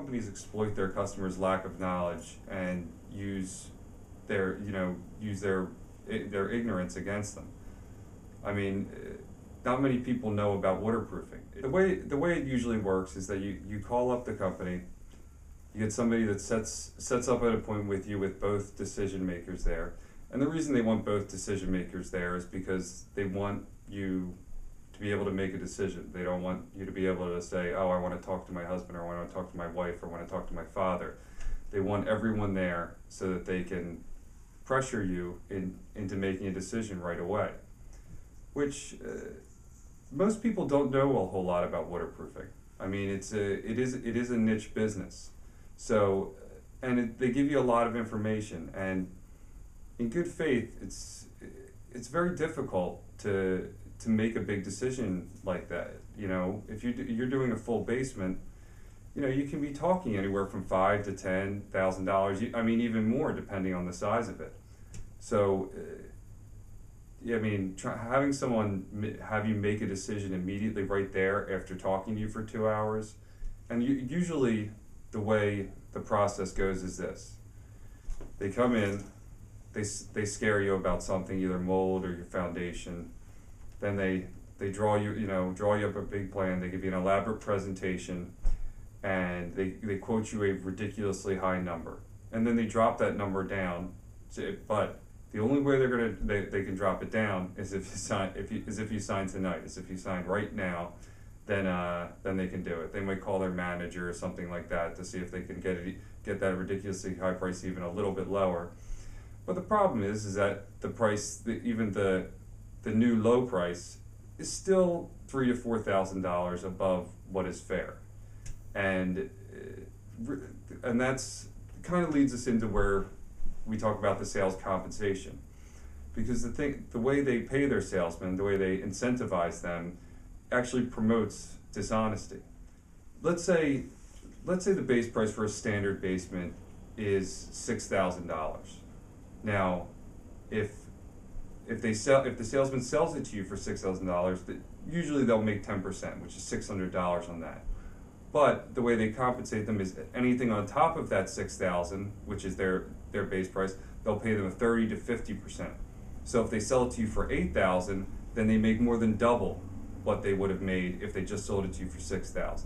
companies exploit their customers' lack of knowledge and use their ignorance against them. I mean, not many people know about waterproofing. The way it usually works is that you call up the company, you get somebody that sets up an appointment with you with both decision makers there. And the reason they want both decision makers there is because they want you to be able to make a decision. They don't want you to be able to say, oh, I want to talk to my husband, or I want to talk to my wife, or I want to talk to my father. They want everyone there so that they can pressure you into making a decision right away, which most people don't know a whole lot about waterproofing. I mean, it is a niche business. So, they give you a lot of information, and in good faith, it's very difficult to make a big decision like that. You know, if you're doing a full basement, you know, you can be talking anywhere from $5,000 to $10,000. I mean, even more depending on the size of it. So, yeah, I mean, having someone have you make a decision immediately right there after talking to you for 2 hours, and usually the way the process goes is this: they come in, they scare you about something, either mold or your foundation. Then they draw you up a big plan. They give you an elaborate presentation, and they quote you a ridiculously high number, and then they drop that number down. But the only way they can drop it down is if you sign tonight. Is if you sign right now, then they can do it. They might call their manager or something like that to see if they can get that ridiculously high price even a little bit lower. But the problem is that the price, even the new low price, is still $3,000 to $4,000 above what is fair, and that's kind of leads us into where we talk about the sales compensation, because the way they pay their salesmen, the way they incentivize them, actually promotes dishonesty. Let's say the base price for a standard basement is $6,000. Now, if the salesman sells it to you for $6,000, usually they'll make 10%, which is $600 on that. But the way they compensate them is anything on top of that $6,000, which is their base price, they'll pay them a 30 to 50%. So if they sell it to you for $8,000, then they make more than double what they would have made if they just sold it to you for $6,000.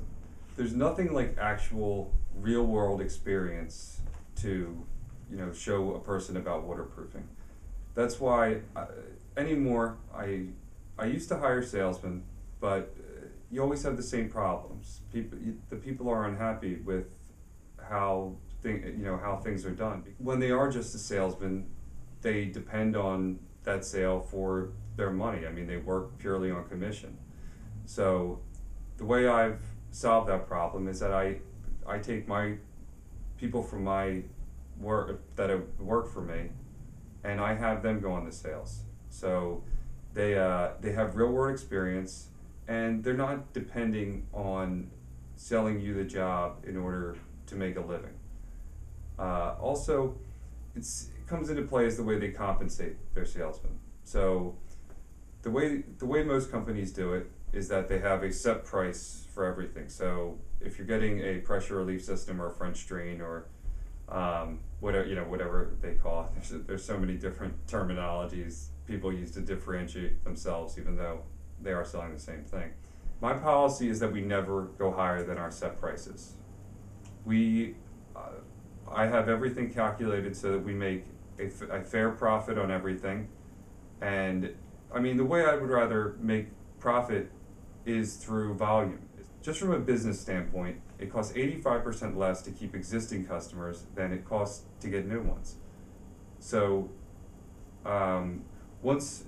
There's nothing like actual real world experience to, show a person about waterproofing. That's why anymore I used to hire salesmen, but you always have the same problems. The people are unhappy with how things are done. When they are just a salesman, they depend on that sale for their money. I mean, they work purely on commission. So the way I've solved that problem is that I take my people from my work that have worked for me, and I have them go on the sales. So they have real world experience, and they're not depending on selling you the job in order to make a living. Also, it comes into play is the way they compensate their salesmen. So the way most companies do it is that they have a set price for everything. So if you're getting a pressure relief system or a French drain or whatever they call it, there's so many different terminologies people use to differentiate themselves, even though they are selling the same thing. My policy is that we never go higher than our set prices. I have everything calculated so that we make a fair profit on everything. And I mean, the way I would rather make profit is through volume. Just from a business standpoint, it costs 85% less to keep existing customers than it costs to get new ones. So once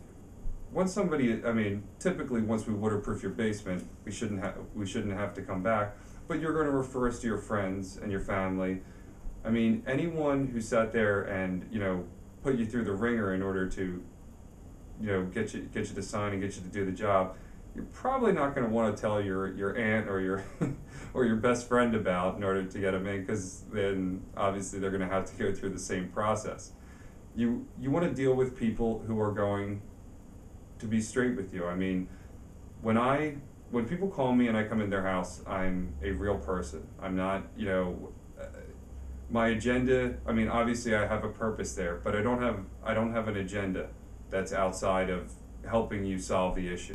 somebody, I mean, typically once we waterproof your basement, we shouldn't have to come back, but you're going to refer us to your friends and your family. I mean, anyone who sat there and put you through the ringer in order to get you to sign and get you to do the job, you're probably not going to want to tell your aunt or your or your best friend about in order to get them in, because then obviously they're going to have to go through the same process. You want to deal with people who are going to be straight with you. I mean, when I when people call me and I come in their house, I'm a real person. I'm not, my agenda, I mean, obviously I have a purpose there, but I don't have an agenda that's outside of helping you solve the issue.